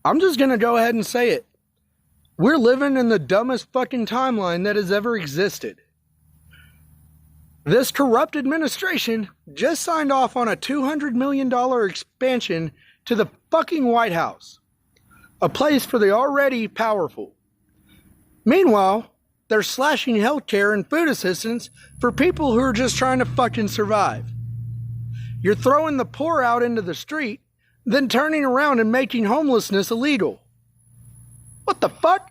I'm just going to go ahead and say it. We're living in the dumbest fucking timeline that has ever existed. This corrupt administration just signed off on a $200 million expansion to the fucking White House, a place for the already powerful. Meanwhile, they're slashing healthcare and food assistance for people who are just trying to fucking survive. You're throwing the poor out into the street, then turning around and making homelessness illegal. What the fuck?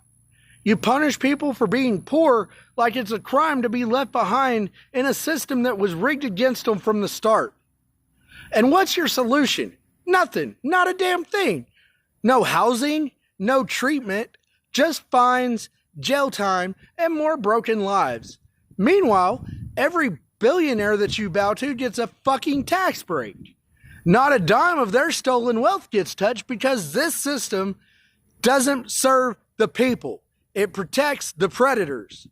You punish people for being poor like it's a crime to be left behind in a system that was rigged against them from the start. And what's your solution? Nothing. Not a damn thing. No housing, no treatment, just fines, jail time, and more broken lives. Meanwhile, every billionaire that you bow to gets a fucking tax break. Not a dime of their stolen wealth gets touched because this system doesn't serve the people. It protects the predators.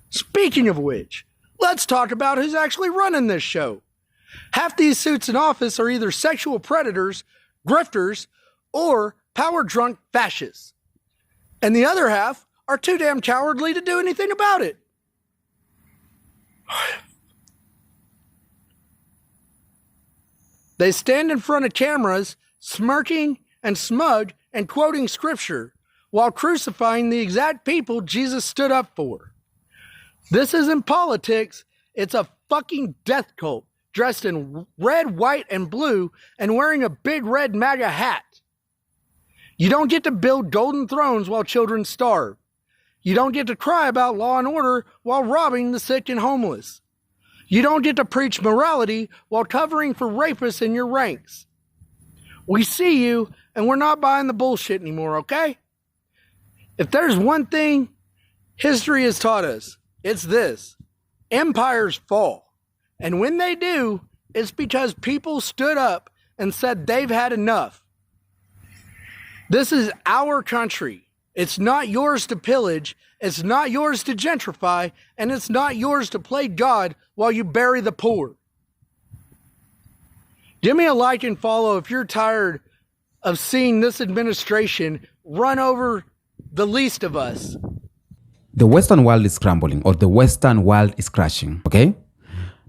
Speaking of which, let's talk about who's actually running this show. Half these suits in office are either sexual predators, grifters, or power-drunk fascists. And the other half are too damn cowardly to do anything about it. They stand in front of cameras, smirking and smug and quoting scripture, while crucifying the exact people Jesus stood up for. This isn't politics, it's a fucking death cult, dressed in red, white, and blue, and wearing a big red MAGA hat. You don't get to build golden thrones while children starve. You don't get to cry about law and order while robbing the sick and homeless. You don't get to preach morality while covering for rapists in your ranks. We see you, and we're not buying the bullshit anymore, okay? If there's one thing history has taught us, it's this. Empires fall. And when they do, it's because people stood up and said they've had enough. This is our country. It's not yours to pillage. It's not yours to gentrify. And it's not yours to play God while you bury the poor. Give me a like and follow if you're tired of seeing this administration run over the least of us. The Western world is crumbling, or the Western world is crashing, okay?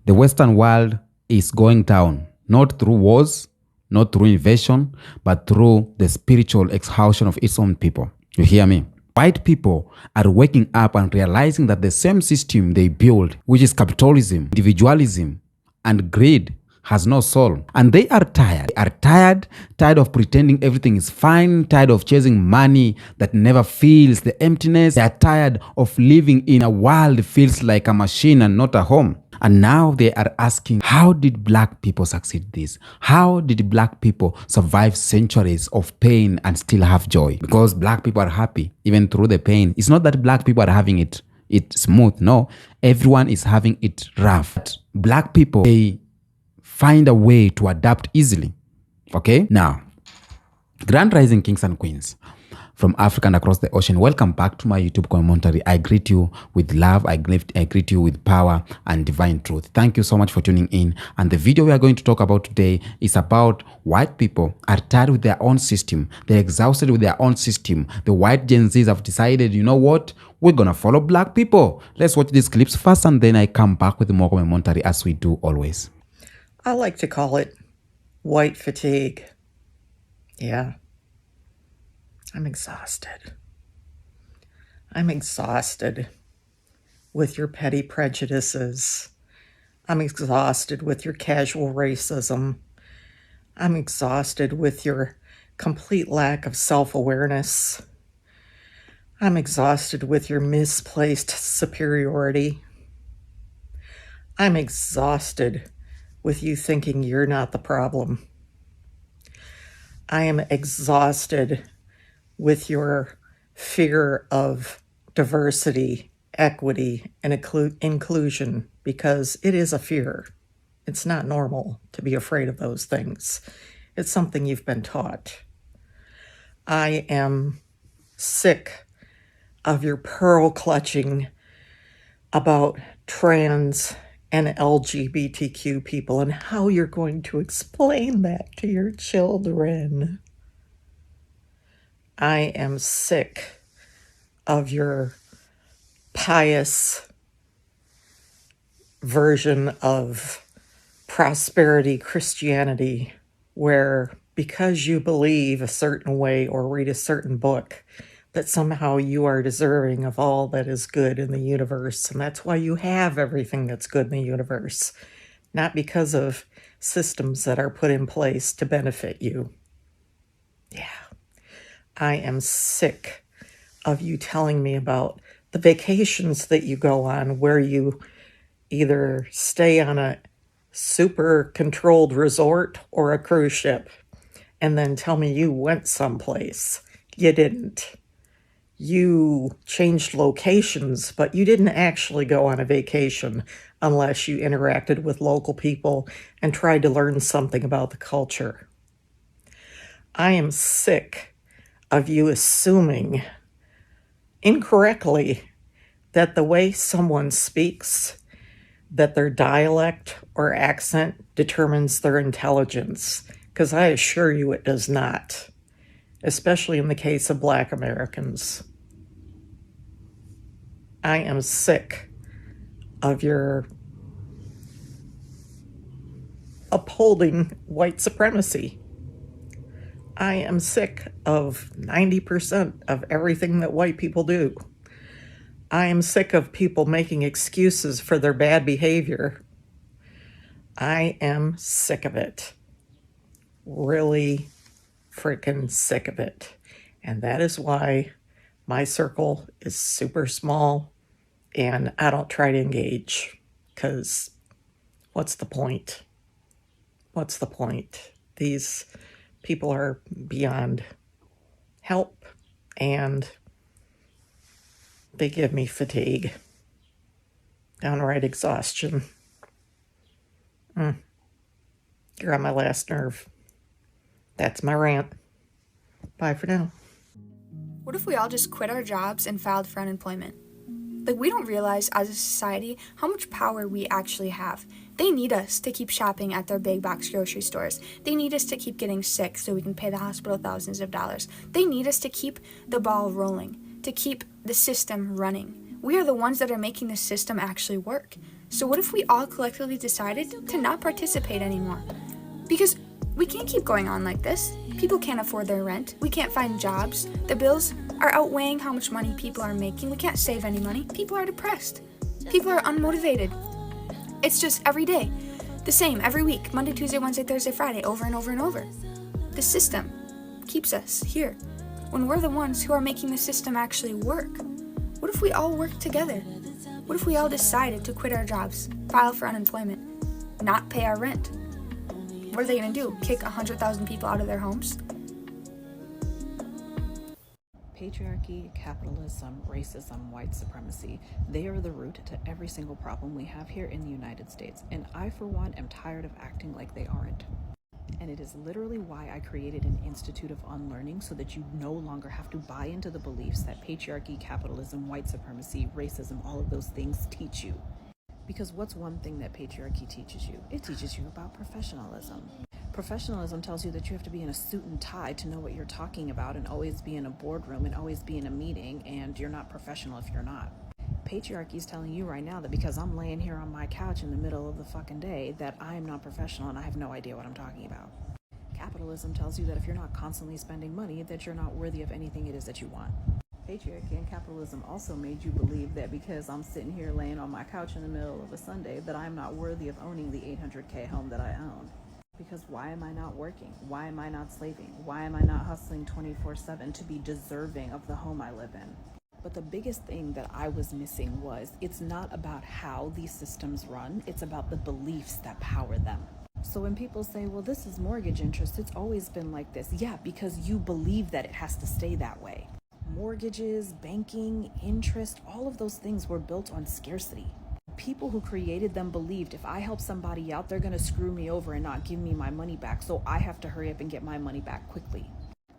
The Western world is going down, not through wars, not through invasion, but through the spiritual exhaustion of its own people. You hear me? White people are waking up and realizing that the same system they built, which is capitalism, individualism, and greed, has no soul. And they are tired. They are tired of pretending everything is fine, tired of chasing money that never feels the emptiness. They are tired of living in a world that feels like a machine and not a home. And now they are asking, how did black people succeed this? How did black people survive centuries of pain and still have joy? Because black people are happy, even through the pain. It's not that black people are having it smooth. No, everyone is having it rough. Black people, they find a way to adapt easily. Okay? Now, Grand Rising Kings and Queens from Africa and across the ocean, welcome back to my YouTube commentary. I greet you with love, I greet you with power and divine truth. Thank you so much for tuning in. And the video we are going to talk about today is about white people are tired with their own system. They're exhausted with their own system. The white Gen Zs have decided, you know what? We're gonna follow black people. Let's watch these clips first and then I come back with more commentary as we do always. I like to call it white fatigue. Yeah. I'm exhausted. I'm exhausted with your petty prejudices. I'm exhausted with your casual racism. I'm exhausted with your complete lack of self-awareness. I'm exhausted with your misplaced superiority. I'm exhausted with you thinking you're not the problem. I am exhausted with your fear of diversity, equity, and inclusion, because it is a fear. It's not normal to be afraid of those things. It's something you've been taught. I am sick of your pearl clutching about trans and LGBTQ people and how you're going to explain that to your children. I am sick of your pious version of prosperity Christianity, where because you believe a certain way or read a certain book, that somehow you are deserving of all that is good in the universe. And that's why you have everything that's good in the universe, not because of systems that are put in place to benefit you. Yeah. I am sick of you telling me about the vacations that you go on where you either stay on a super controlled resort or a cruise ship and then tell me you went someplace. You didn't. You changed locations, but you didn't actually go on a vacation unless you interacted with local people and tried to learn something about the culture. I am sick of you assuming incorrectly that the way someone speaks, that their dialect or accent determines their intelligence, because I assure you it does not, especially in the case of Black Americans. I am sick of your upholding white supremacy. I am sick of 90% of everything that white people do. I am sick of people making excuses for their bad behavior. I am sick of it. Really freaking sick of it. And that is why my circle is super small and I don't try to engage, because what's the point? What's the point? These people are beyond help and they give me fatigue, downright exhaustion. You're on my last nerve. That's my rant. Bye for now. What if we all just quit our jobs and filed for unemployment? Like, we don't realize as a society how much power we actually have. They need us to keep shopping at their big box grocery stores. They need us to keep getting sick so we can pay the hospital thousands of dollars. They need us to keep the ball rolling, to keep the system running. We are the ones that are making the system actually work. So what if we all collectively decided to not participate anymore? Because we can't keep going on like this. People can't afford their rent. We can't find jobs. The bills are outweighing how much money people are making. We can't save any money. People are depressed. People are unmotivated. It's just every day. The same, every week. Monday, Tuesday, Wednesday, Thursday, Friday, over and over and over. The system keeps us here when we're the ones who are making the system actually work. What if we all worked together? What if we all decided to quit our jobs, file for unemployment, not pay our rent? What are they going to do? Kick 100,000 people out of their homes? Patriarchy, capitalism, racism, white supremacy, they are the root to every single problem we have here in the United States. And I, for one, am tired of acting like they aren't. And it is literally why I created an Institute of Unlearning, so that you no longer have to buy into the beliefs that patriarchy, capitalism, white supremacy, racism, all of those things teach you. Because what's one thing that patriarchy teaches you? It teaches you about professionalism. Professionalism tells you that you have to be in a suit and tie to know what you're talking about and always be in a boardroom and always be in a meeting, and you're not professional if you're not. Patriarchy is telling you right now that because I'm laying here on my couch in the middle of the fucking day that I am not professional and I have no idea what I'm talking about. Capitalism tells you that if you're not constantly spending money, that you're not worthy of anything it is that you want. Patriarchy and capitalism also made you believe that because I'm sitting here laying on my couch in the middle of a Sunday that I'm not worthy of owning the $800K home that I own. Because why am I not working? Why am I not slaving? Why am I not hustling 24/7 to be deserving of the home I live in? But the biggest thing that I was missing was it's not about how these systems run, it's about the beliefs that power them. So when people say, well, this is mortgage interest, it's always been like this. Yeah, because you believe that it has to stay that way. Mortgages, banking, interest, all of those things were built on scarcity. People who created them believed if I help somebody out, they're going to screw me over and not give me my money back, so I have to hurry up and get my money back quickly.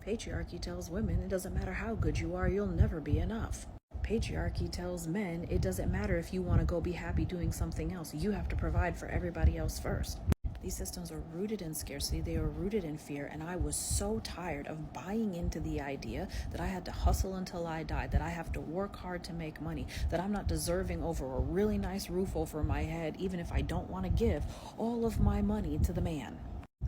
Patriarchy tells women it doesn't matter how good you are, you'll never be enough. Patriarchy tells men it doesn't matter if you want to go be happy doing something else, you have to provide for everybody else first. These systems are rooted in scarcity, they are rooted in fear, and I was so tired of buying into the idea that I had to hustle until I died, that I have to work hard to make money, that I'm not deserving over a really nice roof over my head, even if I don't want to give all of my money to the man.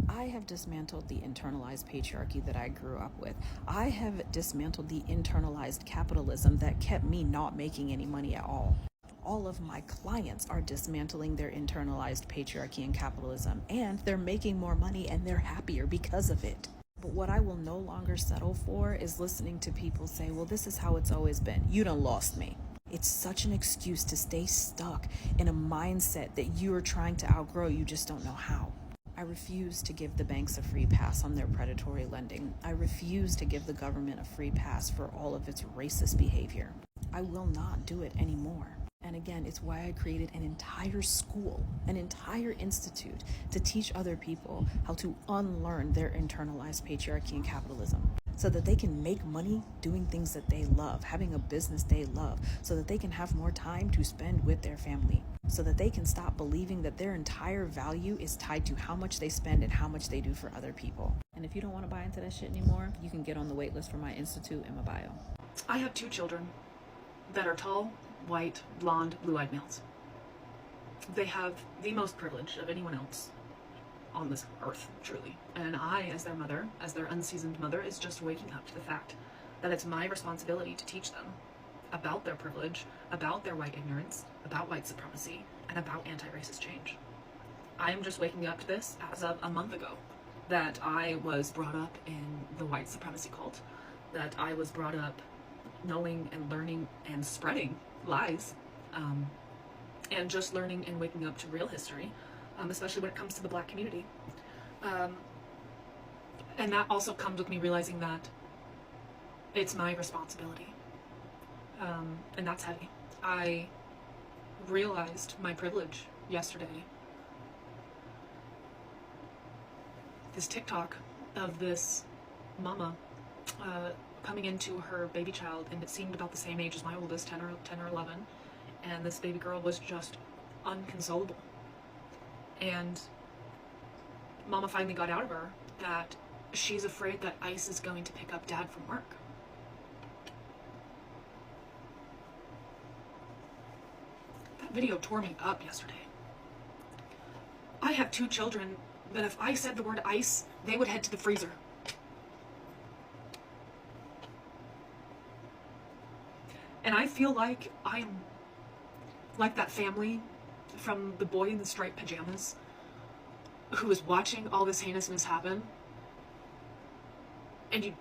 I have dismantled the internalized patriarchy that I grew up with. I have dismantled the internalized capitalism that kept me not making any money at all. All of my clients are dismantling their internalized patriarchy and capitalism, and they're making more money and they're happier because of it. But what I will no longer settle for is listening to people say, well, this is how it's always been. You done lost me. It's such an excuse to stay stuck in a mindset that you are trying to outgrow, you just don't know how. I refuse to give the banks a free pass on their predatory lending. I refuse to give the government a free pass for all of its racist behavior. I will not do it anymore. And again, it's why I created an entire school, an entire institute to teach other people how to unlearn their internalized patriarchy and capitalism so that they can make money doing things that they love, having a business they love, so that they can have more time to spend with their family, so that they can stop believing that their entire value is tied to how much they spend and how much they do for other people. And if you don't want to buy into that shit anymore, you can get on the wait list for my institute in my bio. I have 2 children that are tall, white, blonde, blue-eyed males. They have the most privilege of anyone else on this earth, truly. And I, as their mother, as their unseasoned mother, is just waking up to the fact that it's my responsibility to teach them about their privilege, about their white ignorance, about white supremacy, and about anti-racist change. I am just waking up to this as of a month ago, that I was brought up in the white supremacy cult, that I was brought up knowing and learning and spreading lies, and just learning and waking up to real history, especially when it comes to the Black community. And that also comes with me realizing that it's my responsibility, and that's heavy. I realized my privilege yesterday. This TikTok of this mama coming into her baby child, and it seemed about the same age as my oldest, 10 or 11, and this baby girl was just unconsolable. And mama finally got out of her that she's afraid that ICE is going to pick up dad from work. That video tore me up yesterday. I have 2 children that if I said the word ICE, they would head to the freezer. And I feel like I'm like that family from The Boy in the Striped Pajamas who was watching all this heinousness happen, and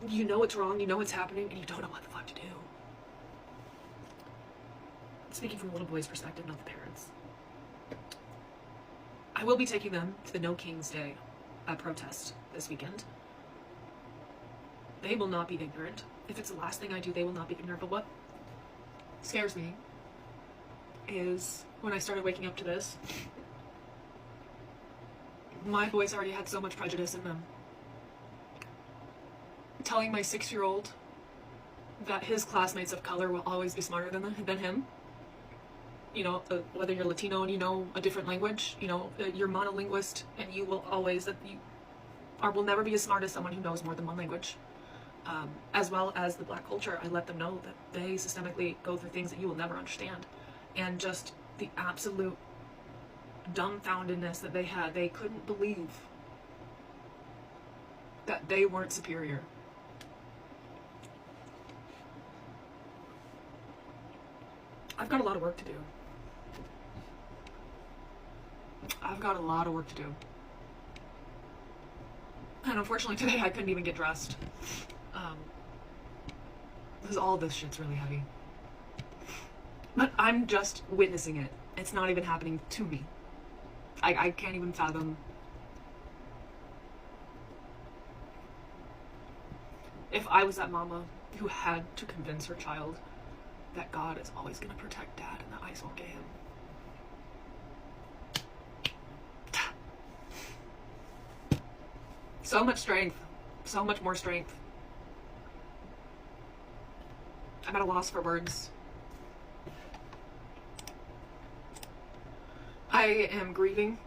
you know it's wrong, you know it's happening, and you don't know what the fuck to do. Speaking from a little boy's perspective, not the parents. I will be taking them to the No King's Day protest this weekend. They will not be ignorant. If it's the last thing I do, they will not be ignorant. But what scares me is when I started waking up to this, my boys already had so much prejudice in them. Telling my 6-year-old that his classmates of color will always be smarter than him. You know, whether you're Latino and you know a different language, you know, you're monolinguist and you will always, will never be as smart as someone who knows more than one language. As well as the Black culture, I let them know that they systemically go through things that you will never understand. And just the absolute dumbfoundedness that they had. They couldn't believe that they weren't superior. I've got a lot of work to do. I've got a lot of work to do. And unfortunately today I couldn't even get dressed. Because all this shit's really heavy. But I'm just witnessing it. It's not even happening to me. I can't even fathom. If I was that mama who had to convince her child that God is always going to protect dad and that ICE won't get him. So much strength. So much more strength. I'm at a loss for words. I am grieving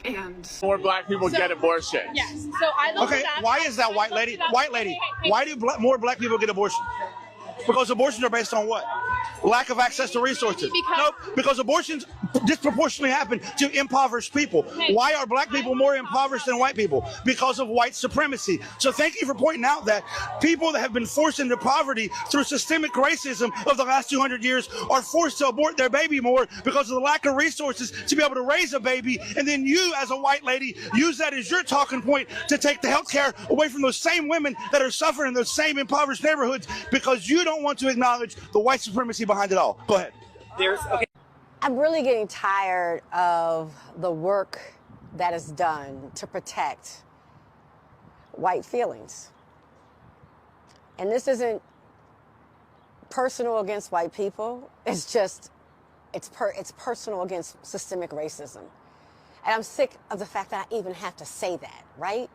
And more black people get abortions. Yes. So I looked Okay, it up. why is that, white lady? White lady, why do more black people get abortions? Because abortions are based on what? Lack of access to resources. Nope, because abortions disproportionately happen to impoverished people. Why are black people more impoverished than white people? Because of white supremacy. So thank you for pointing out that people that have been forced into poverty through systemic racism of the last 200 years are forced to abort their baby more because of the lack of resources to be able to raise a baby. And then you, as a white lady, use that as your talking point to take the health care away from those same women that are suffering in those same impoverished neighborhoods because you don't want to acknowledge the white supremacy behind it all. Go ahead. I'm really getting tired of the work that is done to protect white feelings. And this isn't personal against white people. It's just, it's personal against systemic racism. And I'm sick of the fact that I even have to say that, right?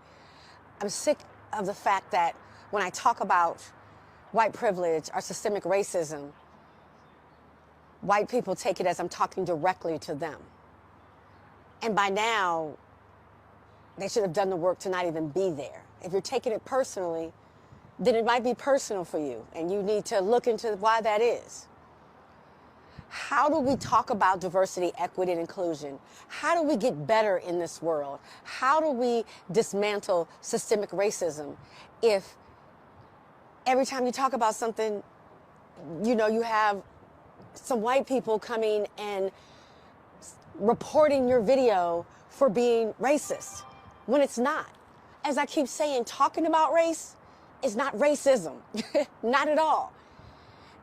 I'm sick of the fact that when I talk about white privilege or systemic racism, white people take it as I'm talking directly to them. And by now, they should have done the work to not even be there. If you're taking it personally, then it might be personal for you, and you need to look into why that is. How do we talk about diversity, equity, and inclusion? How do we get better in this world? How do we dismantle systemic racism if every time you talk about something, you know, you have some white people coming and reporting your video for being racist when it's not? As I keep saying, talking about race is not racism, not at all.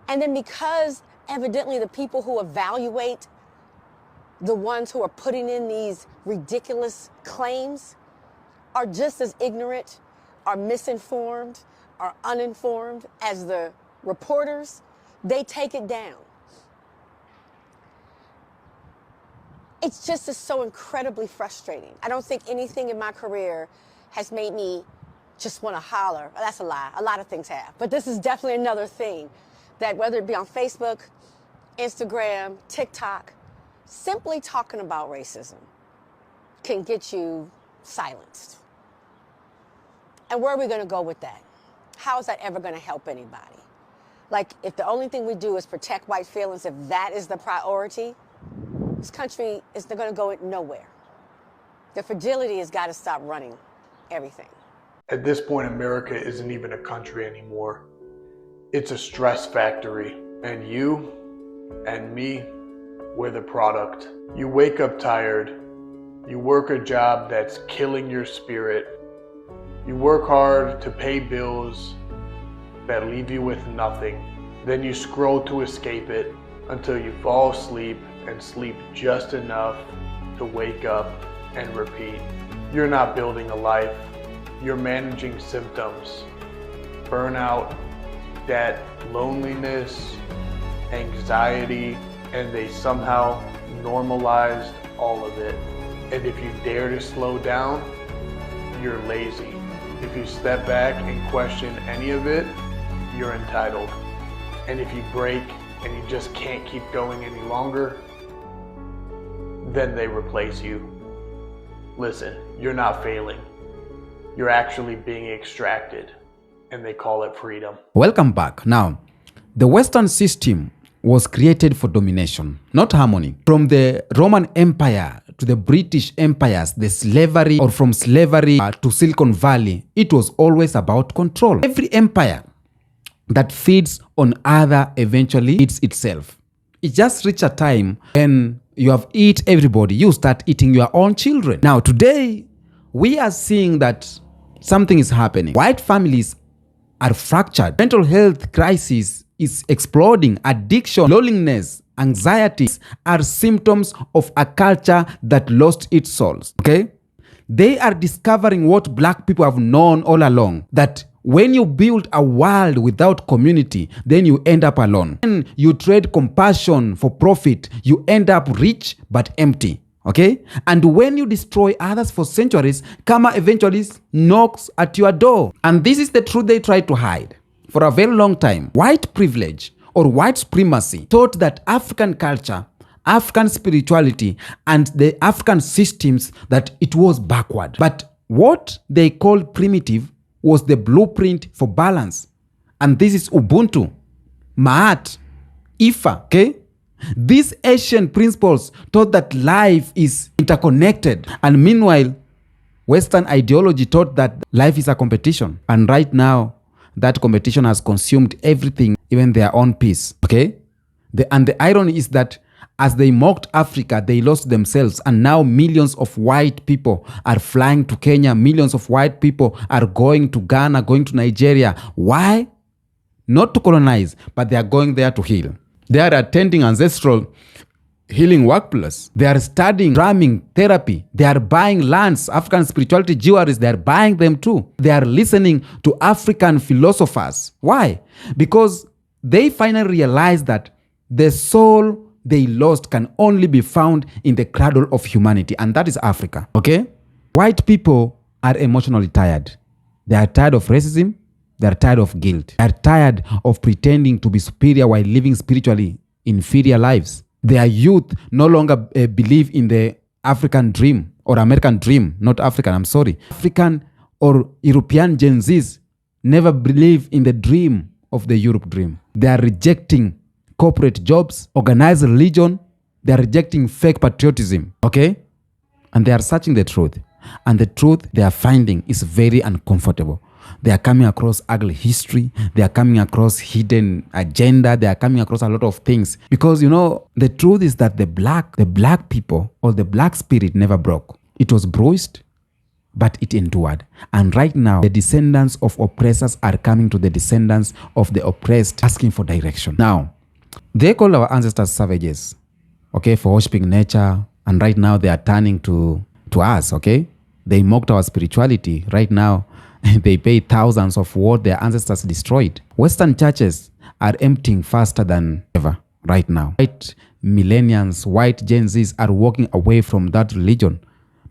And then because evidently the people who evaluate the ones who are putting in these ridiculous claims are just as ignorant, are misinformed, are uninformed as the reporters, they take it down. It's just so incredibly frustrating. I don't think anything in my career has made me just want to holler. That's a lie. A lot of things have. But this is definitely another thing that, whether it be on Facebook, Instagram, TikTok, simply talking about racism can get you silenced. And where are we going to go with that? How is that ever going to help anybody? Like, if the only thing we do is protect white feelings, if that is the priority, this country is going to go nowhere. The fragility has got to stop running everything. At this point, America isn't even a country anymore. It's a stress factory. And you and me, we're the product. You wake up tired. You work a job that's killing your spirit. You work hard to pay bills that leave you with nothing. Then you scroll to escape it until you fall asleep and sleep just enough to wake up and repeat. You're not building a life. You're managing symptoms. Burnout, debt, loneliness, anxiety, and they somehow normalized all of it. And if you dare to slow down, you're lazy. If you step back and question any of it, you're entitled. And if you break and you just can't keep going any longer, then they replace you. Listen, you're not failing. You're actually being extracted, and they call it freedom. Welcome back. Now, the Western system was created for domination, not harmony. From the Roman Empire to the British empires, the slavery, or from slavery to Silicon Valley, it was always about control. Every empire that feeds on other eventually eats itself. It just reached a time when you have eaten everybody, you start eating your own children. Now today, we are seeing that something is happening. White families are fractured. Mental health crisis is exploding. Addiction, loneliness, anxieties are symptoms of a culture that lost its souls. Okay? They are discovering what black people have known all along, that when you build a world without community, then you end up alone. When you trade compassion for profit, you end up rich but empty. Okay? And when you destroy others for centuries, karma eventually knocks at your door. And this is the truth they try to hide. For a very long time, white privilege or white supremacy taught that African culture African spirituality and the African systems that it was backward. But what they called primitive was the blueprint for balance. And this is Ubuntu, Ma'at, Ifa, okay? These ancient principles taught that life is interconnected. And meanwhile, Western ideology taught that life is a competition. And right now, that competition has consumed everything, even their own peace, okay? And the irony is that as they mocked Africa, they lost themselves. And now millions of white people are flying to Kenya. Millions of white people are going to Ghana, going to Nigeria. Why? Not to colonize, but they are going there to heal. They are attending ancestral healing workplace. They are studying drumming therapy. They are buying lands, African spirituality jewelries. They are buying them too. They are listening to African philosophers. Why? Because they finally realize that the soul they lost can only be found in the cradle of humanity, and that is Africa. Okay? White people are emotionally tired. They are tired of racism. They are tired of guilt. They are tired of pretending to be superior while living spiritually inferior lives. Their youth no longer believe in the African dream or American dream, not African, I'm sorry. African or European Gen Zs never believe in the dream of the Europe dream. They are rejecting corporate jobs, organized religion. They are rejecting fake patriotism, okay? And they are searching the truth. And the truth they are finding is very uncomfortable. They are coming across ugly history. They are coming across hidden agenda. They are coming across a lot of things. Because, you know, the truth is that the black people or the black spirit never broke. It was bruised, but it endured. And right now, the descendants of oppressors are coming to the descendants of the oppressed, asking for direction. Now, they call our ancestors savages, okay, for worshiping nature. And right now, they are turning to us, okay? They mocked our spirituality. Right now, they pay thousands of what their ancestors destroyed. Western churches are emptying faster than ever right now. White millennials, white Gen Zs are walking away from that religion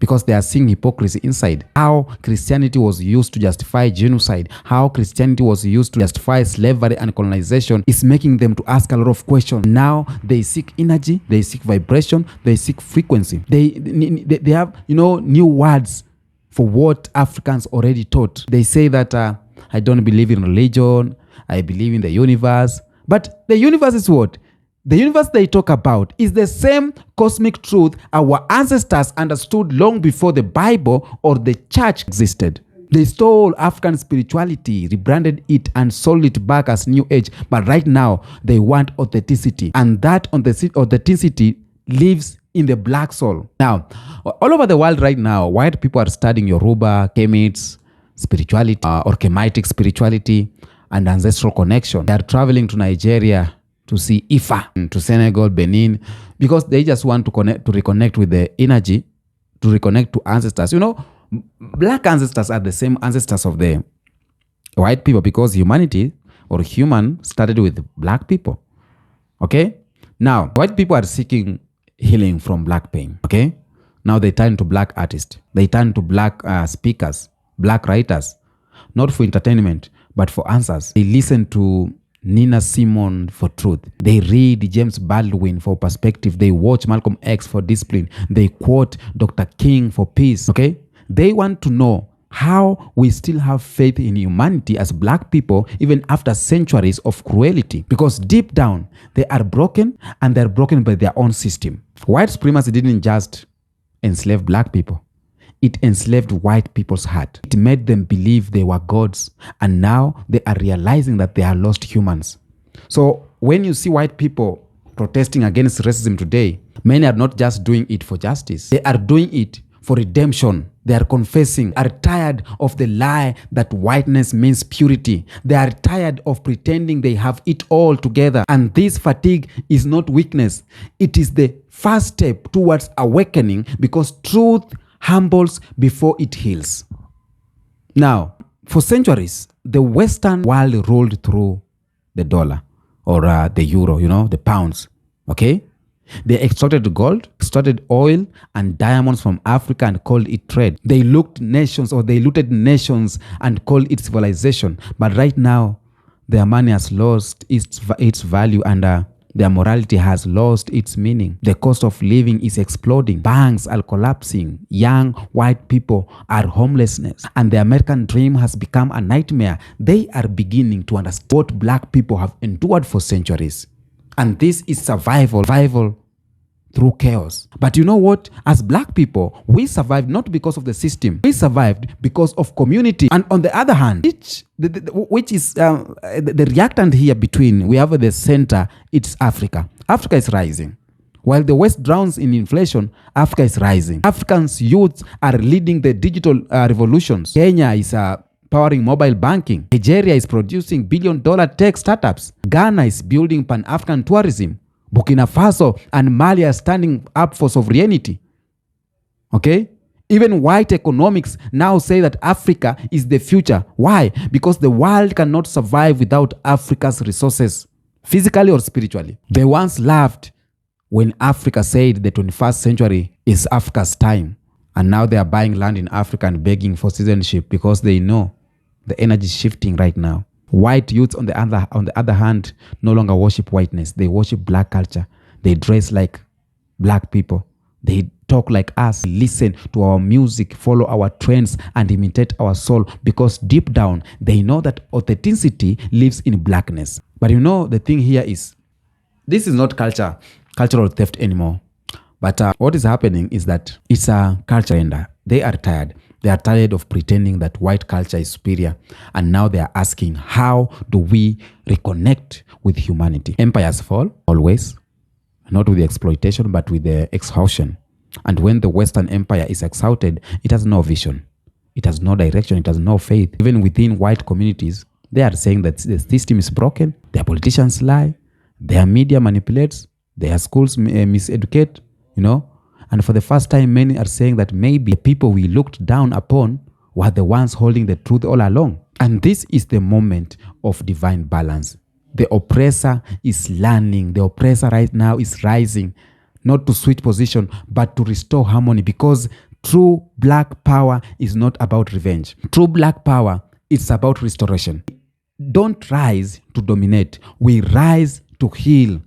because they are seeing hypocrisy inside. How Christianity was used to justify genocide, how Christianity was used to justify slavery and colonization is making them to ask a lot of questions. Now they seek energy, they seek vibration, they seek frequency. They have, you know, new words for what Africans already taught. They say that I don't believe in religion, I believe in the universe. But the universe is what? The universe they talk about is the same cosmic truth our ancestors understood long before the Bible or the church existed. They stole African spirituality, rebranded it, and sold it back as New Age. But right now, they want authenticity. And that authenticity lives in the black soul. Now, all over the world right now, white people are studying Yoruba, Kemites, spirituality, or Kemitic spirituality, and ancestral connection. They are traveling to Nigeria to see Ifa, to Senegal, Benin, because they just want to reconnect with the energy, to reconnect to ancestors. You know, black ancestors are the same ancestors of the white people because humanity or human started with black people. Okay? Now, white people are seeking healing from black pain, okay? Now they turn to black artists. They turn to black speakers, black writers, not for entertainment, but for answers. They listen to Nina Simone for truth. They read James Baldwin for perspective. They watch Malcolm X for discipline. They quote Dr. King for peace, okay? They want to know how we still have faith in humanity as black people even after centuries of cruelty. Because deep down, they are broken and they're broken by their own system. White supremacy didn't just enslave black people. It enslaved white people's heart. It made them believe they were gods. And now they are realizing that they are lost humans. So when you see white people protesting against racism today, many are not just doing it for justice. They are doing it for redemption. They are confessing, are tired of the lie that whiteness means purity. They are tired of pretending they have it all together. And this fatigue is not weakness. It is the first step towards awakening because truth humbles before it heals. Now, for centuries, the Western world ruled through the dollar or the euro, you know, the pounds. Okay? They extracted gold, extracted oil and diamonds from Africa and called it trade. They looted nations and called it civilization. But right now, their money has lost its value and Their morality has lost its meaning. The cost of living is exploding. Banks are collapsing. Young white people are homelessness. And the American dream has become a nightmare. They are beginning to understand what black people have endured for centuries. And this is survival through chaos. But you know what? As black people, we survived not because of the system. We survived because of community. And on the other hand, which is the reactant here between, we have the center, it's Africa. Africa is rising. While the West drowns in inflation, Africa is rising. Africans' youths are leading the digital revolutions. Kenya is powering mobile banking. Nigeria is producing billion-dollar tech startups. Ghana is building Pan-African tourism. Burkina Faso and Mali are standing up for sovereignty. Okay? Even white economics now say that Africa is the future. Why? Because the world cannot survive without Africa's resources, physically or spiritually. They once laughed when Africa said the 21st century is Africa's time. And now they are buying land in Africa and begging for citizenship because they know the energy is shifting right now. White youths, on the other hand, no longer worship whiteness. They worship black culture. They dress like black people. They talk like us, listen to our music, follow our trends, and imitate our soul because deep down, they know that authenticity lives in blackness. But you know, the thing here is, this is not cultural theft anymore. But what is happening is that it's a culture ender. They are tired. They are tired of pretending that white culture is superior. And now they are asking, how do we reconnect with humanity? Empires fall, always. Not with the exploitation, but with the exhaustion. And when the Western Empire is exhausted, it has no vision. It has no direction. It has no faith. Even within white communities, they are saying that the system is broken. Their politicians lie. Their media manipulates. Their schools miseducate, you know. And for the first time, many are saying that maybe the people we looked down upon were the ones holding the truth all along. And this is the moment of divine balance. The oppressor is learning. The oppressor right now is rising, not to switch position, but to restore harmony, because true black power is not about revenge. True black power is about restoration. Don't rise to dominate. We rise to heal.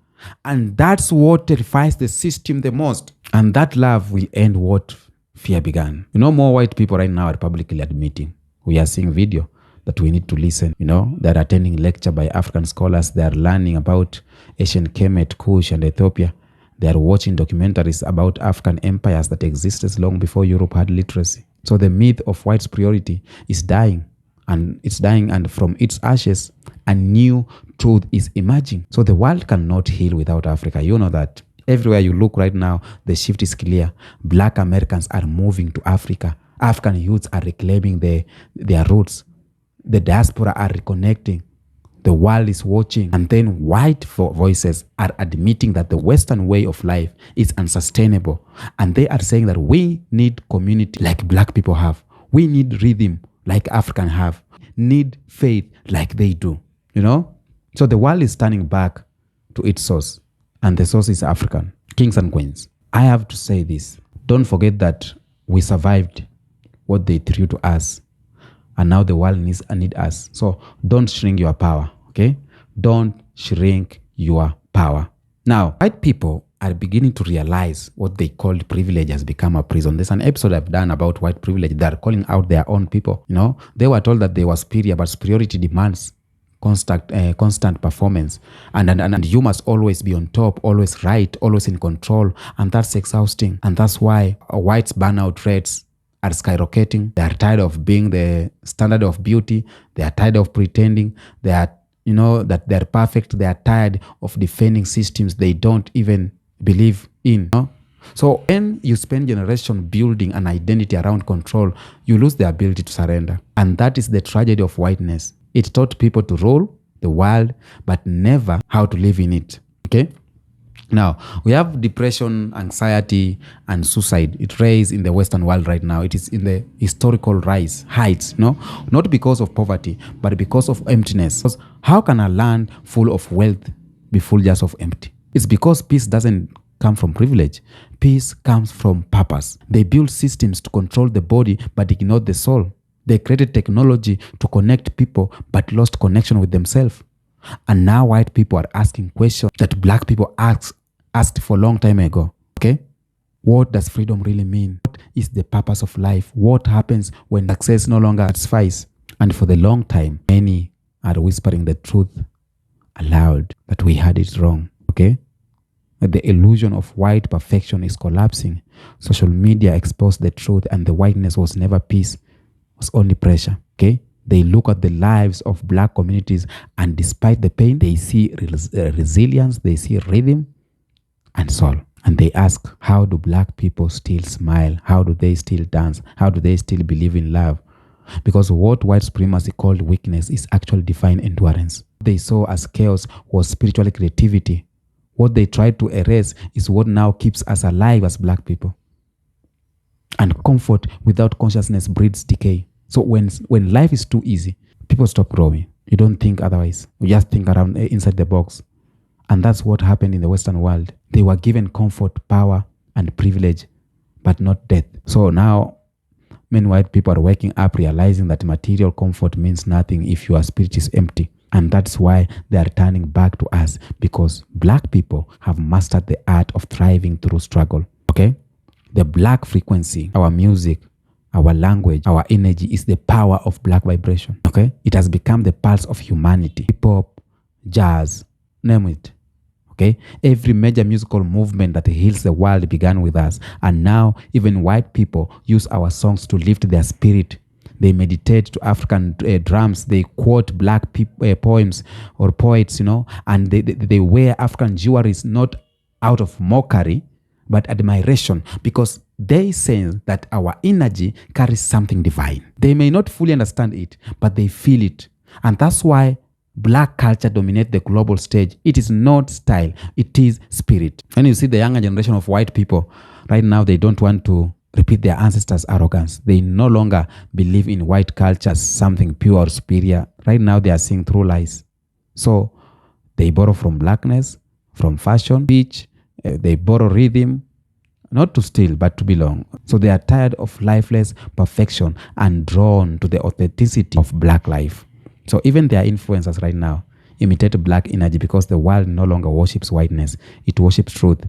And that's what terrifies the system the most. And that love will end what fear began. You know, more white people right now are publicly admitting. We are seeing video that we need to listen. You know, they're attending lecture by African scholars. They are learning about ancient Kemet, Kush, and Ethiopia. They are watching documentaries about African empires that existed long before Europe had literacy. So the myth of white superiority is dying. And it's dying, and from its ashes, a new truth is emerging. So the world cannot heal without Africa. You know that. Everywhere you look right now, the shift is clear. Black Americans are moving to Africa. African youths are reclaiming their roots. The diaspora are reconnecting. The world is watching. And then white voices are admitting that the Western way of life is unsustainable. And they are saying that we need community like black people have. We need rhythm like African have. Need faith like they do. You know? So the world is turning back to its source. And the source is African. Kings and queens. I have to say this. Don't forget that we survived what they threw to us. And now the world needs us. So don't shrink your power. Okay? Don't shrink your power. Now, white people are beginning to realize what they called privilege has become a prison. There's an episode I've done about white privilege. They're calling out their own people. You know, they were told that they were superior, but superiority demands constant performance. And you must always be on top, always right, always in control. And that's exhausting. And that's why whites' burnout rates are skyrocketing. They are tired of being the standard of beauty. They are tired of pretending. They are, you know, that they're perfect. They are tired of defending systems they don't even believe in. You know? So when you spend generation building an identity around control, you lose the ability to surrender. And that is the tragedy of whiteness. It taught people to rule the world, but never how to live in it. Okay? Now, we have depression, anxiety, and suicide. It raised in the Western world right now. It is in the historical heights, no? Not because of poverty, but because of emptiness. Because how can a land full of wealth be full just of empty? It's because peace doesn't come from privilege. Peace comes from purpose. They built systems to control the body, but ignored the soul. They created technology to connect people, but lost connection with themselves. And now white people are asking questions that black people asked for a long time ago. Okay? What does freedom really mean? What is the purpose of life? What happens when success no longer satisfies? And for the long time, many are whispering the truth aloud that we had it wrong. Okay? The illusion of white perfection is collapsing. Social media exposed the truth, and the whiteness was never peace, was only pressure. Okay? They look at the lives of black communities, and despite the pain, they see resilience, they see rhythm and soul. And they ask, how do black people still smile? How do they still dance? How do they still believe in love? Because what white supremacy called weakness is actually divine endurance. What they saw as chaos was spiritual creativity. What they tried to erase is what now keeps us alive as black people. And comfort without consciousness breeds decay. So when life is too easy, people stop growing. You don't think otherwise. You just think around inside the box. And that's what happened in the Western world. They were given comfort, power, and privilege, but not death. So now, many white people are waking up realizing that material comfort means nothing if your spirit is empty. And that's why they are turning back to us, because black people have mastered the art of thriving through struggle. Okay? The black frequency, our music, our language, our energy is the power of black vibration. Okay? It has become the pulse of humanity. Hip hop, jazz, name it. Okay? Every major musical movement that heals the world began with us. And now even white people use our songs to lift their spirit. They meditate to African drums. They quote black poems or poets, and they wear African jewelry, not out of mockery, but admiration, because they sense that our energy carries something divine. They may not fully understand it, but they feel it. And that's why black culture dominates the global stage. It is not style, it is spirit. And you see the younger generation of white people, right now, they don't want to repeat their ancestors' arrogance. They no longer believe in white culture as something pure or superior. Right now, they are seeing through lies. So they borrow from blackness, from fashion, speech. They borrow rhythm, not to steal, but to belong. So they are tired of lifeless perfection and drawn to the authenticity of black life. So even their influencers right now imitate black energy because the world no longer worships whiteness. It worships truth.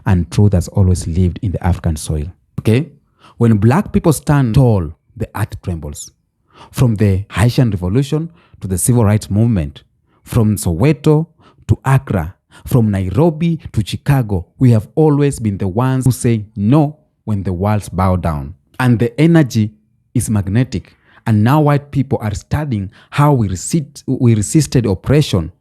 And truth has always lived in the African soil. Okay? When black people stand tall, the earth trembles. From the Haitian Revolution to the Civil Rights Movement, from Soweto to Accra, from Nairobi to Chicago, we have always been the ones who say no when the walls bow down. And the energy is magnetic. And now white people are studying how we resisted oppression,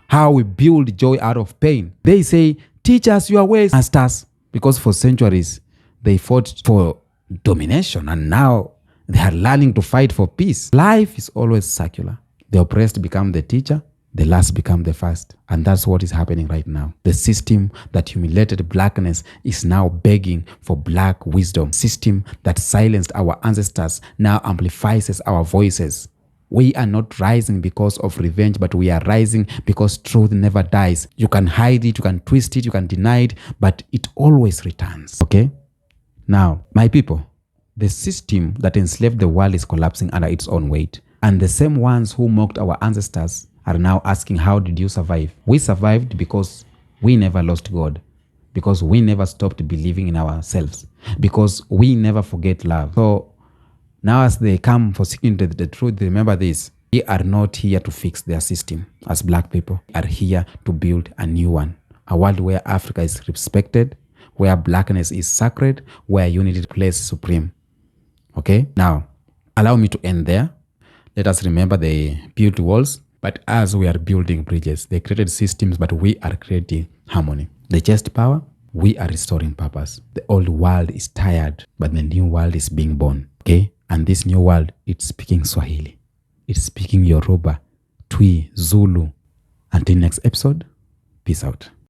how we build joy out of pain. They say, teach us your ways, masters, because for centuries, they fought for domination, and now they are learning to fight for peace. Life is always circular. The oppressed become the teacher, the last become the first. And that's what is happening right now. The system that humiliated blackness is now begging for black wisdom. The system that silenced our ancestors now amplifies our voices. We are not rising because of revenge, but we are rising because truth never dies. You can hide it, you can twist it, you can deny it, but it always returns. Okay? Now, my people, the system that enslaved the world is collapsing under its own weight. And the same ones who mocked our ancestors are now asking, how did you survive? We survived because we never lost God, because we never stopped believing in ourselves, because we never forget love. So now as they come for seeking the truth, remember this: we are not here to fix their system as black people. We are here to build a new one, a world where Africa is respected, where blackness is sacred, where unity plays supreme. Okay? Now, allow me to end there. Let us remember they built walls, but as we are building bridges, they created systems, but we are creating harmony. They chased power, we are restoring purpose. The old world is tired, but the new world is being born. Okay? And this new world, it's speaking Swahili. It's speaking Yoruba, Twi, Zulu. Until next episode, peace out.